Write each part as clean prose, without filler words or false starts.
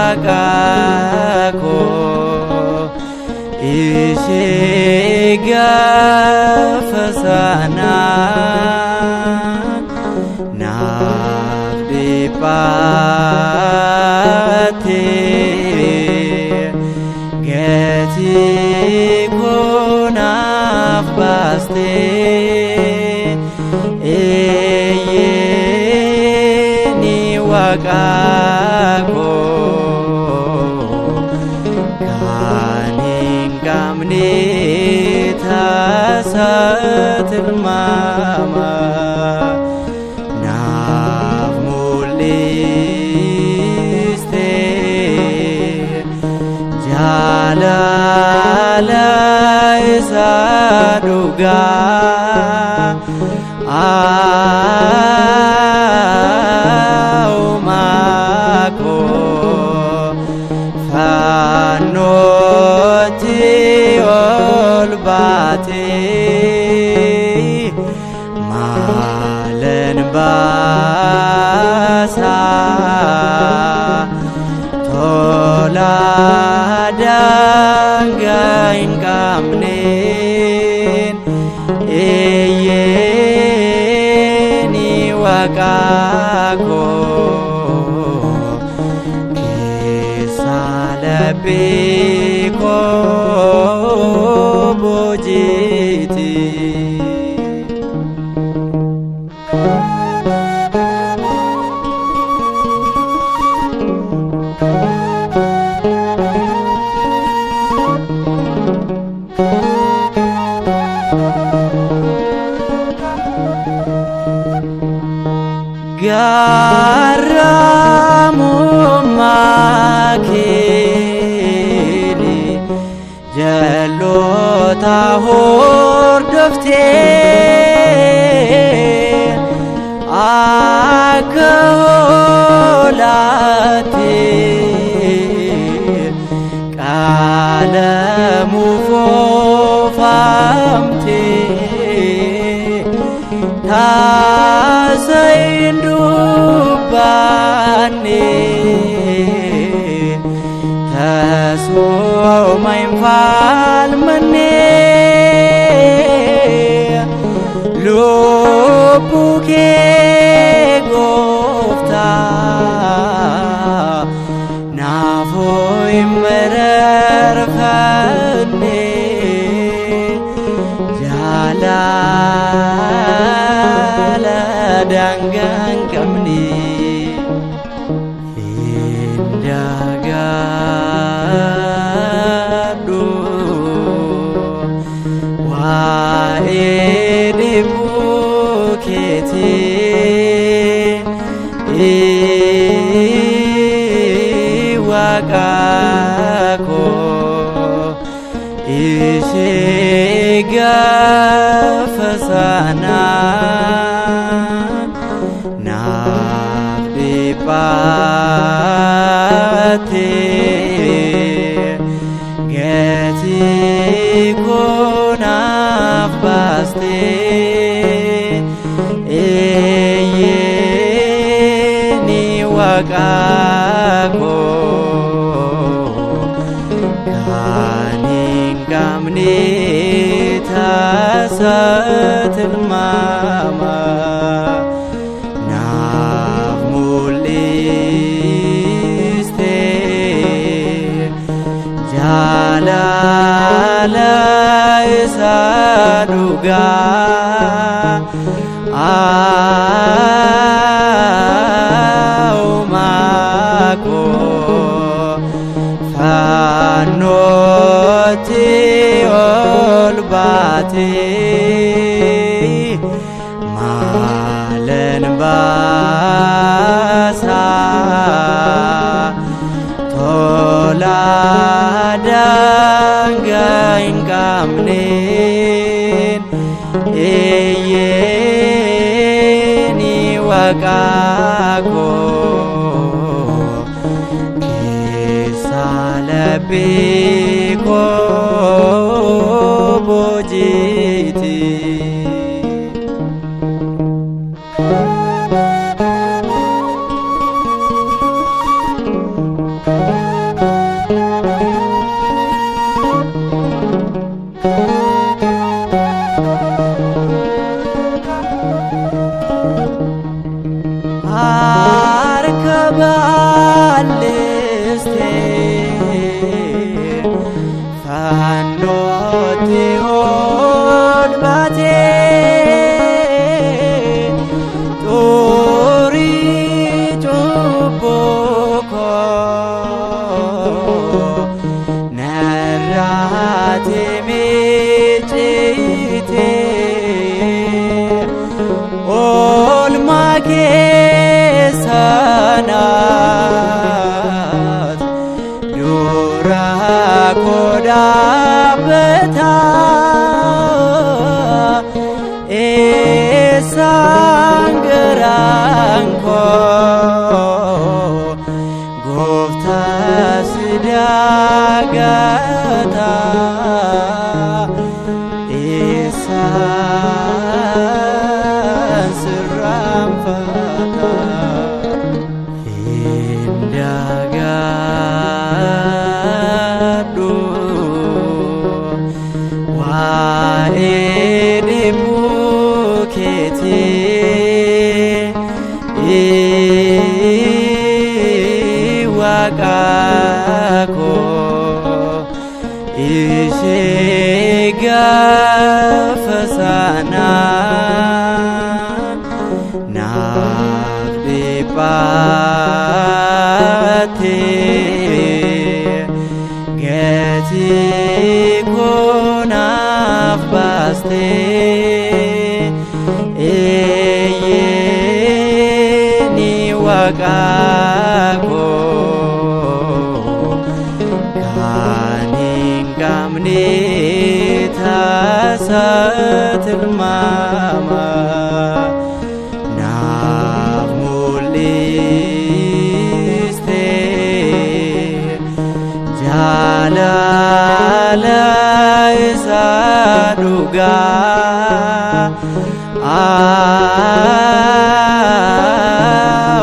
Waqako ishee gaafa sana naaf dhiphatte gatii koo naaf baaste eeyyeeni Waqako tilmaama naaf mul'iste jaalala isaa dhugaa Uumako fannootti ol baate Malen basa tola dangain kamnen eeyyeeni Waqako keessa laphee koo boojiti. Gaarummaa keeti jalloota hordoftee akka hoolaattee qaalamuuf oofamtee taasayin dubbanne tasuma hin falmanne lubbuu kee Gooftaa naafoo hin mararfanne jaalala daangaa hin qabne indagaadhu waa'ee dhibbuu keetii Waqako ishee gaafa sana naaf dhiphatte gatii koo naaf baaste eeyyeeni Waqako kan hin qabne taasa tilmaama naaf mul'iste jaalala isaa dhugaa Uumako fannootti ol baate Malen basa tola daangaa hin qabneen eeyyeeni Waqako keessa laphee koo boojiti. keessanaat dura kodabata esangranko gofta sidagata Waqako ishee gaafa sana naaf dhiphatte gatii koo naaf baaste eeyyeeni Waqako tilmaama naaf mul'iste jaalala isa dhugaa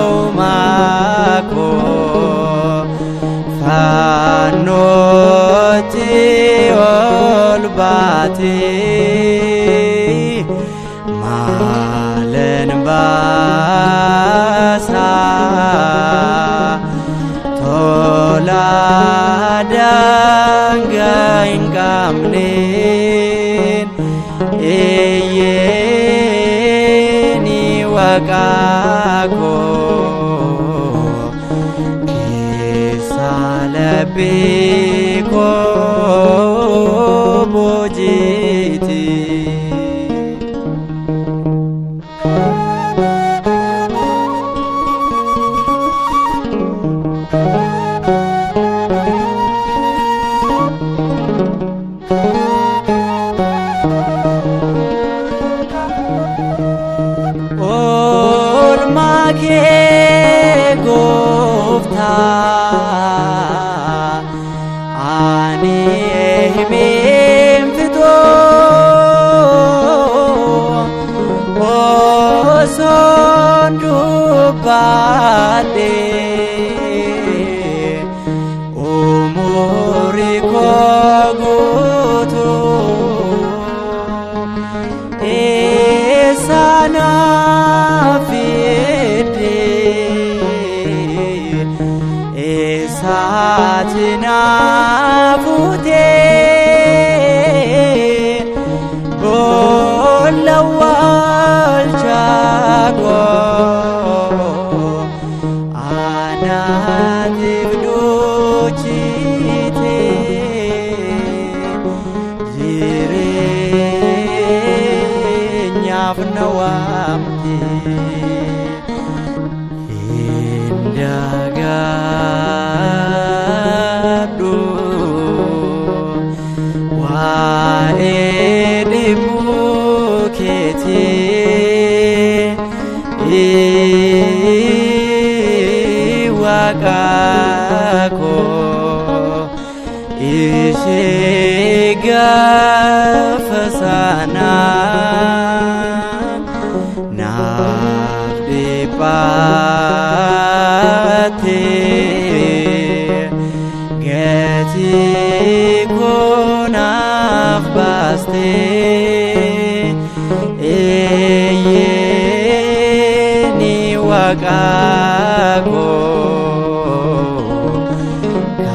Uumako fannootti ol baate Malen basa tola dangain kamnen eyyeni Waqako kisa lebiko bojiti Olmake gofta ani ehimim fito oson dubbadhe umuri koo guutu eessanaaf eessaati naaf fuutee boolla waalchaa koo anaatiif duuchitee jireenyaaf na waamtee Dagadhu waa'ee dhibuu keetii Waqako ishee gaafa sana naaf dhiphatte gatii koo naaf baaste eeyyeeni Waqako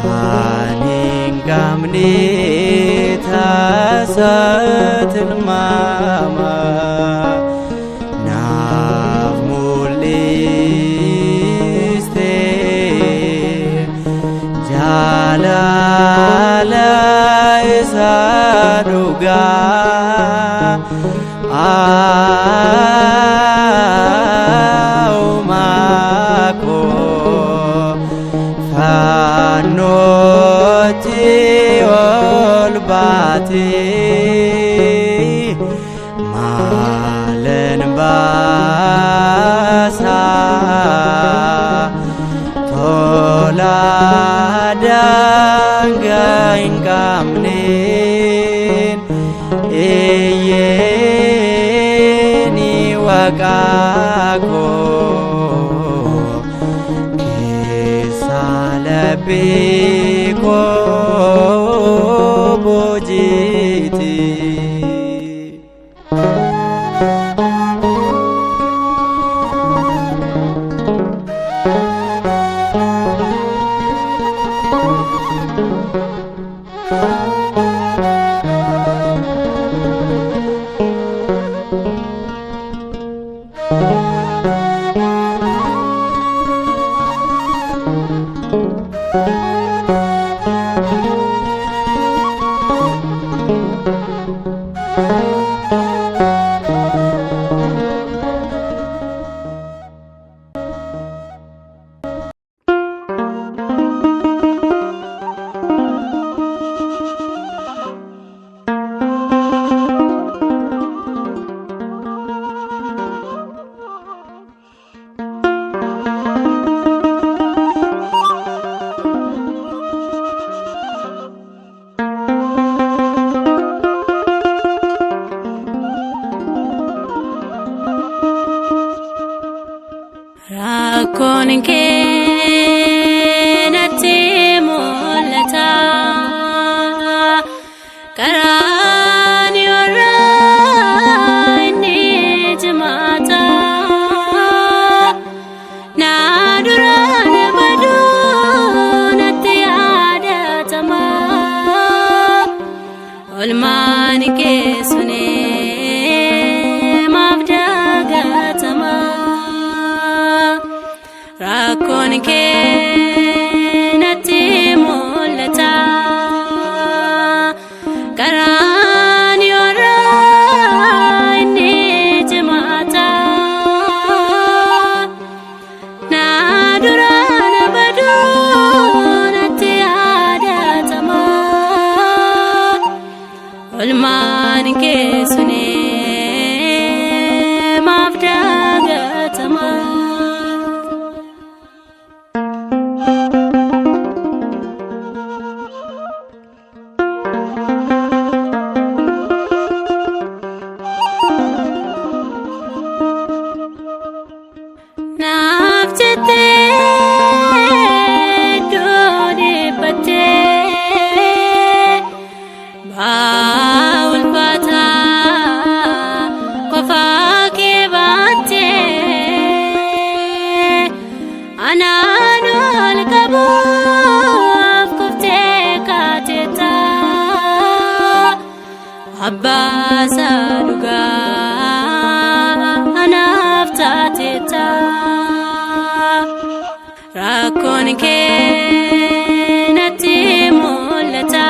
kan hin qabne taasa tilmaama naaf mul'iste jaalala isa dhugaa bojiti malen basa tola danggain kamnin iyeni waqako kisalepi bojiti rakkoon kee natti mul'ata karaan irraa inni jimaata na duraan baduu natti yaadatama olmaan kee sunee maaf dagatama rakkoon kee natti mul'ata karaan irraa inni jimaata na duraan baduu natti yaadatama olmaan kee sunee maaf dagatama naaf jettee doodeeffattee ba'aa ulfaataa qofaa kee baattee anaan ol qabuuf kuftee kaateetta abbaasaa dhugaa anaaf taateetta rakkoon kee natti mul'ata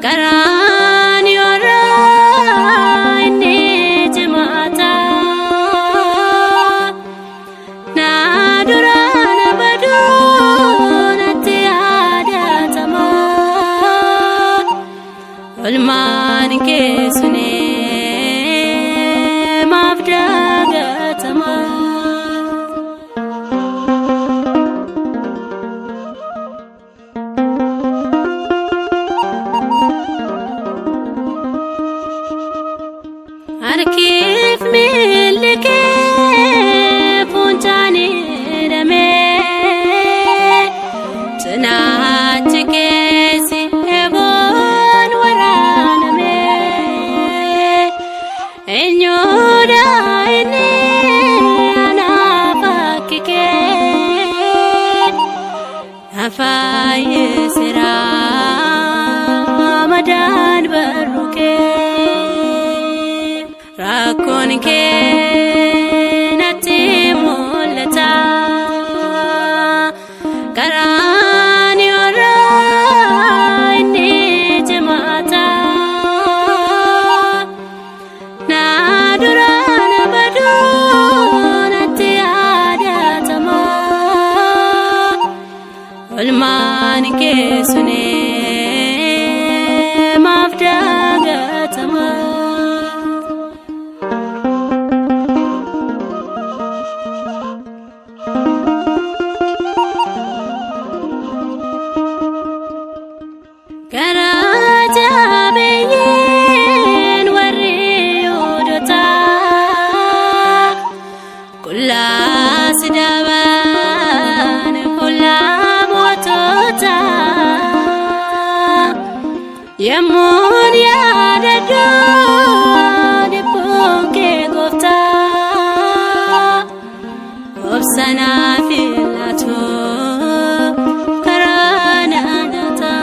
karaan irraa inni jimaata na duraan baduu natti yaadatama olmaan kee sunee maaf dagatama harkiif miilli kee fuuncaan hidhamee cinaachi keessi eeboon waraanamee eenyuudha inni anaaf akki kee nafaayyeesira madaan barru kee rakkoon kee natti mul'ata karaan irraa inni jimaata na duraan baduu natti yaadatama olmaan kee sunee daban fuula mootota yemmuun yaadadhu dhibbuun kee gooftaa obsanaa filatu karaa naannata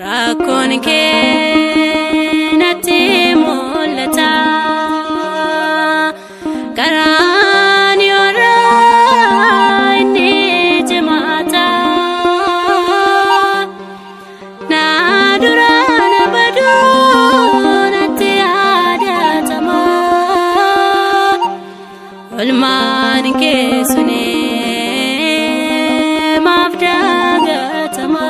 rakkoon kee natti mul'ata karaan yoorraa inni jimaata na duraan baduu natti yaadatama olmaan kee sunee maaf dagatama.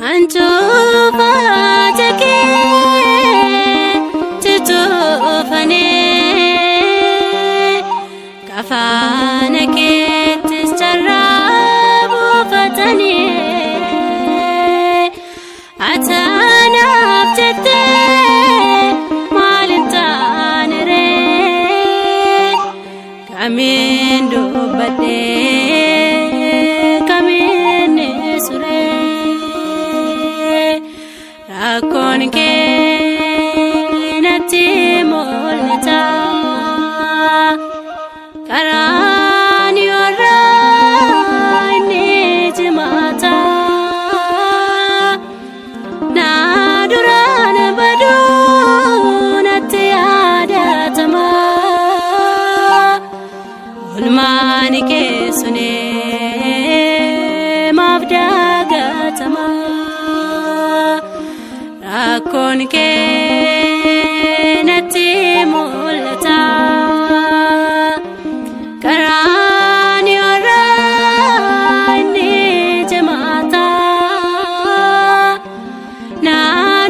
Anjuba jake titufane kafana ketis jarabu fatani atanaf jette malintanere kamin dubbadhe kamin sure rakkoon kee natti mul'ata karaan yoorraa inni jimaata na duraan baduu natti yaadatama olmaan kee sunee maaf dagatama. Rakkoon kee natti mul'ata karaan yoorraa inni jimaata na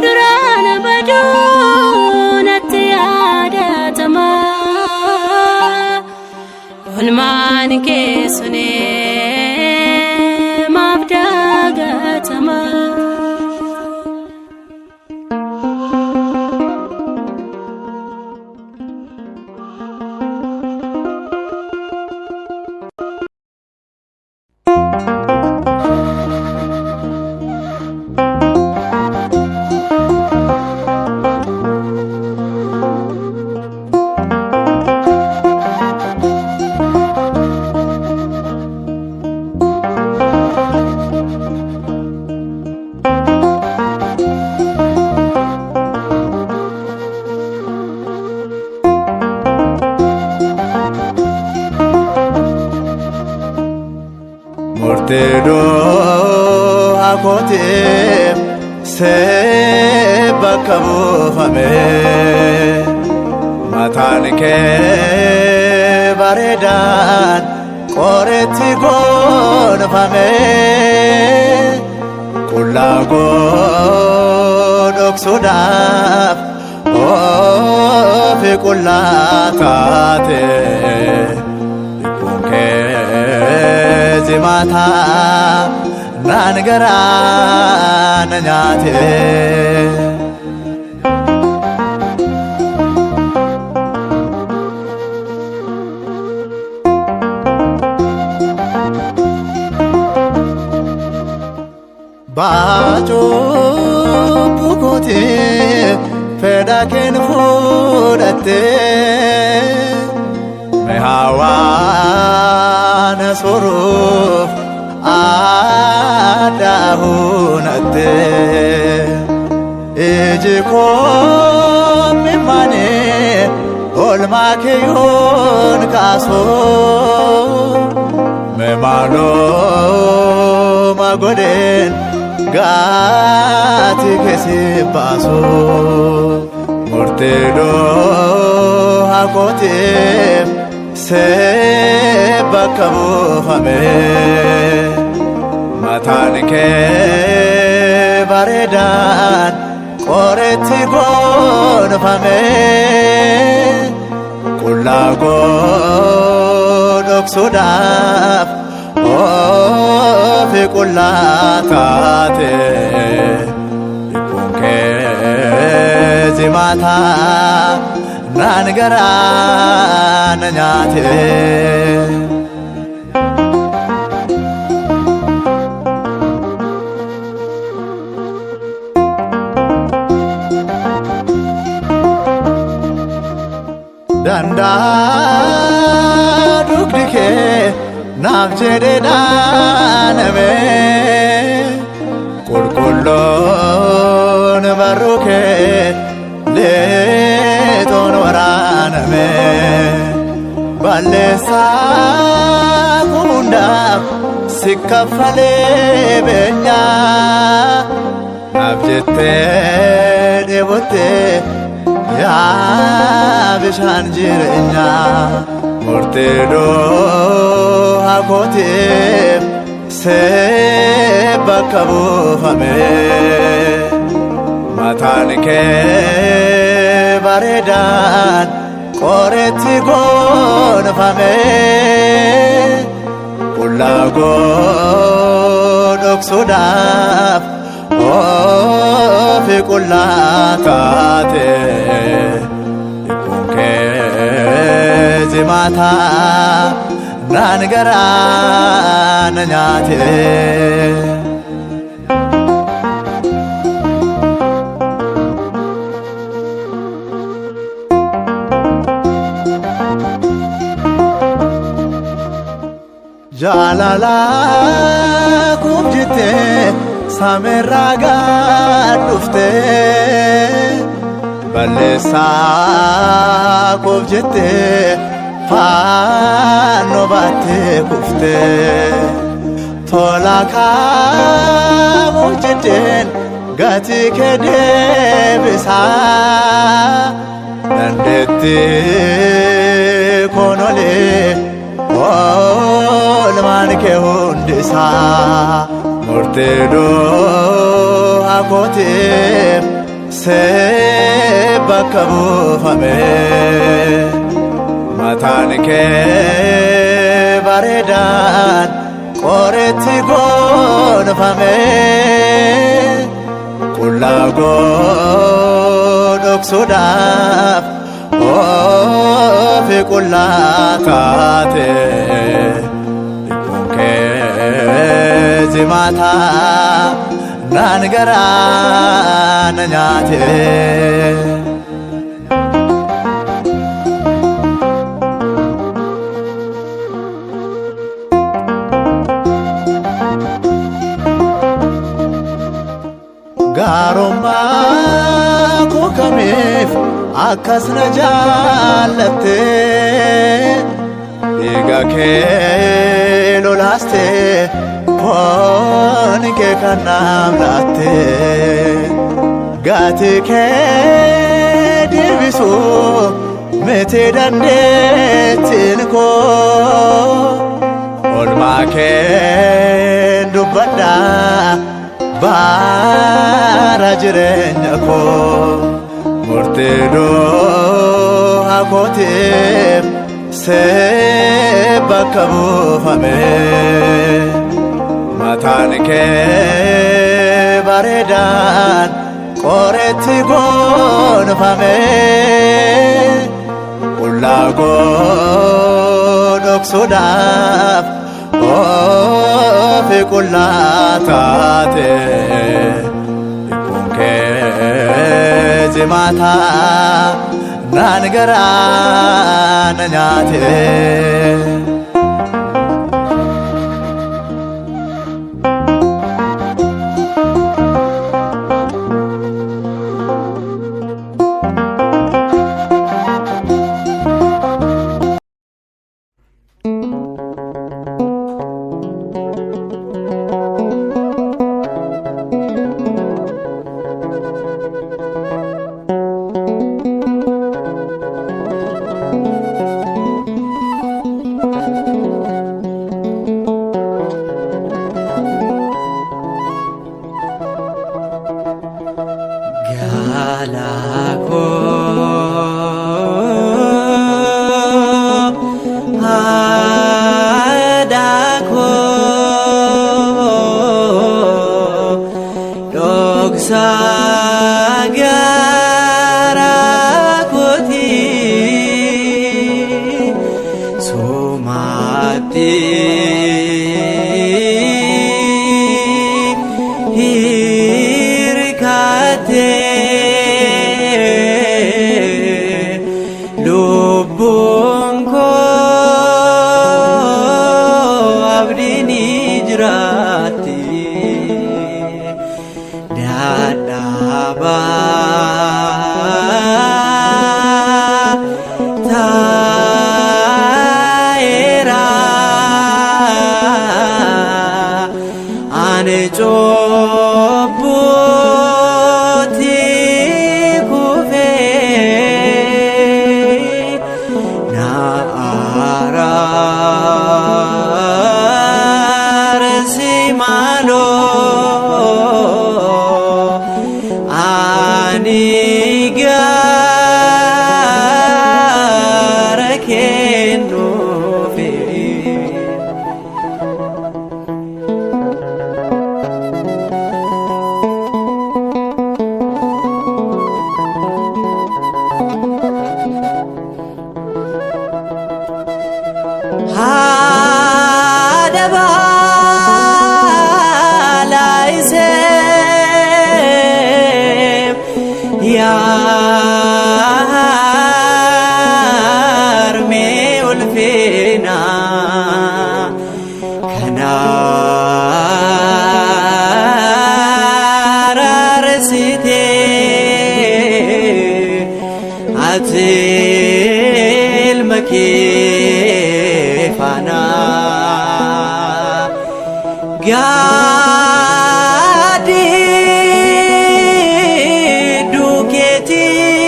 duraan baduu natti yaadatama olmaan kee sunee maaf dagatama. Murteedoo akootiif see bakka buufame mataan kee bareedaan qoretti goonfame qullaa koo dhoksuudhaaf ofi qullaa taate dhibbuun kee jimaata naan garaa na nyaate. Baacoo bukootee fedha keen fudhattee mehawaana soruuf aadaa hunattee iji koo mimmaanee olmaa keeyyoon kaasoo memaaloo magodeen gaati keesi baasoo murteedoo akootiif see bakka buufame mataan kee bareedaan qoretti goonfame qullaa koo dhoksuudhaaf ofi qullataate lubbuun kee jimaata naan garaa na nyaate. Dandaa dugdi kee naaf jedhee dhaaname qulqulloon barruu kee leetoon waraaname balleessaa hundaaf si kaffalee beenyaa naaf jettee dheebottee yaa bishaan jireenyaa murtee du'a kootiif see bakka buufame mataan kee bareedaan qoreetti gonfame qullaa dhoksuudhaaf ofi qullataate lubbuun kee jimaata naan garaa na nyaate. Jaalala kuuf jettee sameerraa gad dhuftee balleessaa kuuf jettee fannoo baattee kuftee tola kaamuuf jetteen gatii kee deebisaa dandeettii konolee oolmaan kee hundisaa murtee du'a kootiif see bakka buufame mataan kee bareedaan qoreetti gonfame qullaa dhoksuudhaaf ofi qullataate lubbuun kee jimaata naan garaa na nyaate. Gaarummaa koo kamiif akkas na jaallatte dhiiga kee lolaaste foon kee kan naaf laatte gatii kee deebisuu miti dandeettiin koo oolmaa kee dubbadhaa baara jireenya koo murtee du'a kootiif see bakka buufame mataan kee bareedaan qoreetti gonfame qullaa dhoksuudhaaf ofi qullataate lubbuun kee jimaata naan garaa na nyaate. cubbutti kufee na araarsi maaloo ani gara kee dhufe. Haadha baalaa isee yaarmee ulfina kana araarsitee ati ilma kee faana gaadhi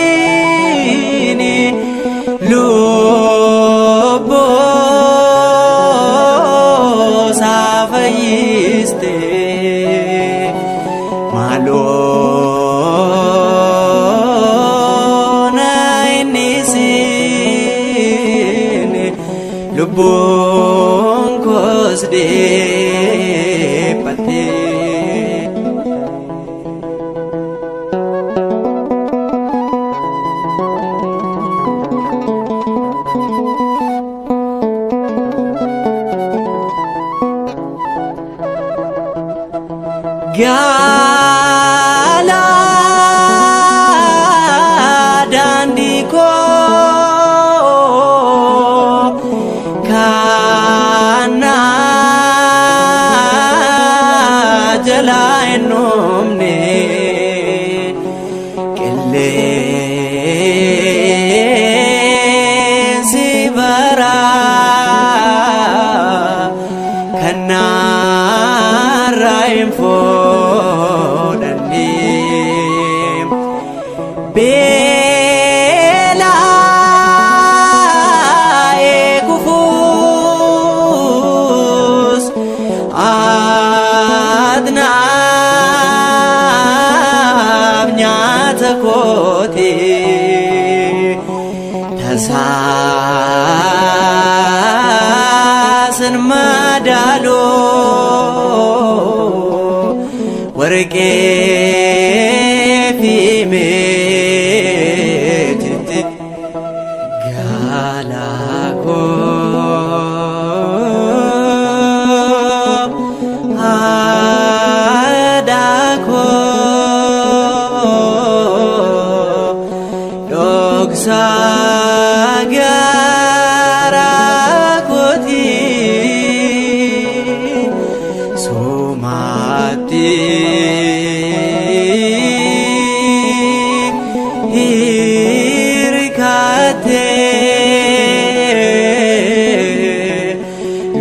duukeetiin lubbuu isaa fayyiste maaloo na innisiin lubbuun koos deebi'atte. Gaala daandii koo kana jalaa hin dhumne qilleensi baraa kan narraa hin fuudhanne beela'ee kufuus adnaaf nyaata kooti tasaasin madaaloo warqee fi meetitti gaala koo haadha koo dhoksaa gara kooti somaatti hirkattee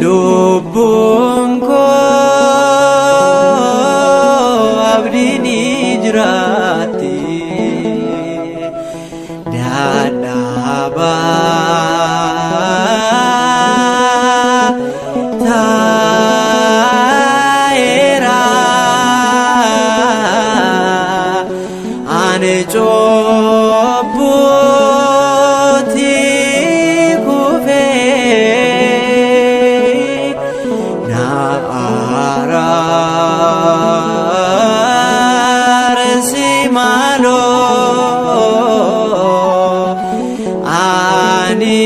lubbuun koo abdiin jiraatti dadhabaa taa'eera ani cubbutti kufee na araarsi maaloo ani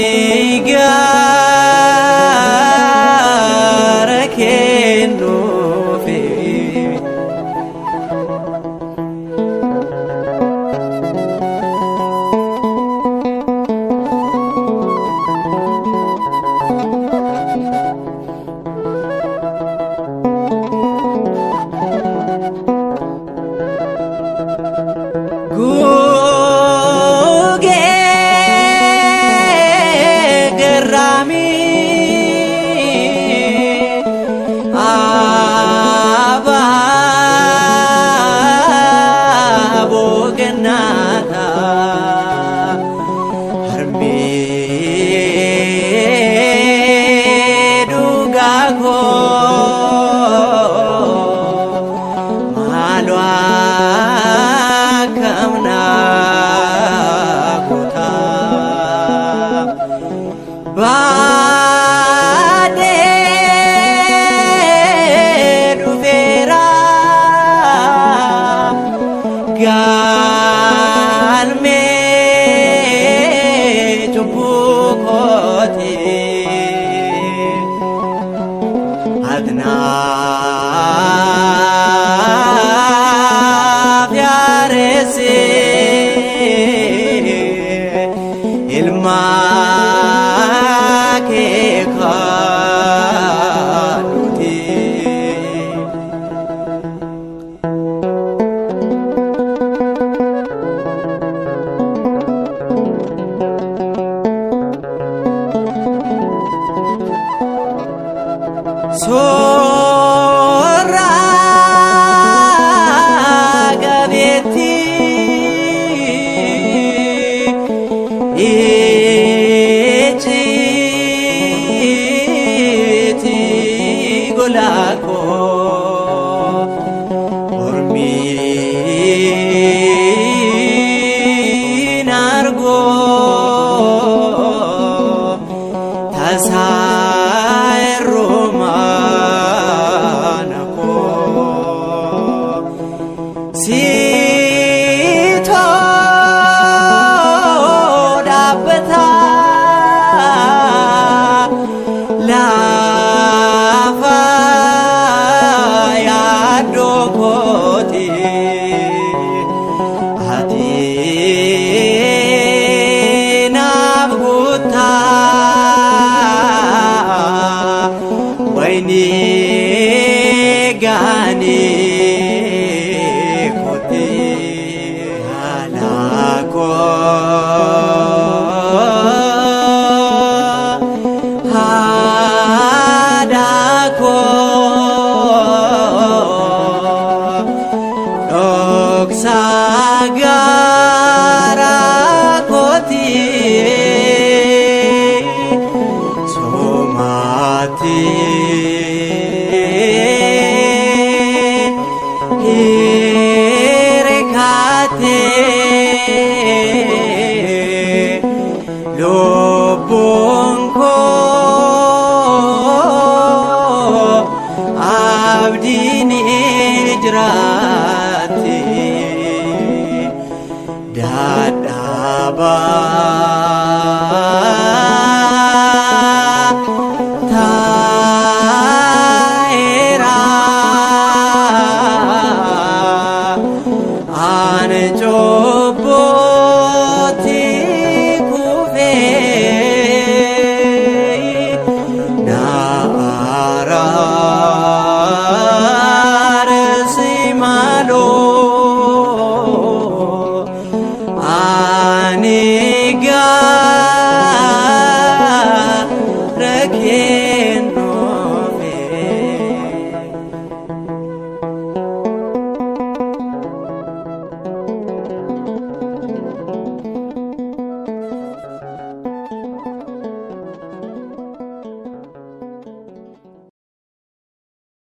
gara kee dhufe. Gugee baade dhufeera galmee cubbuu kooti adnaaf yaaresse ilmaa kee kadhuuti. Soorraa gabeetti ejjiiti golaakoo ormiin argoo tasaa erromaana koo siitoo dhaabbataa lafa yaaddoo kooti ati naaf guutaa wayni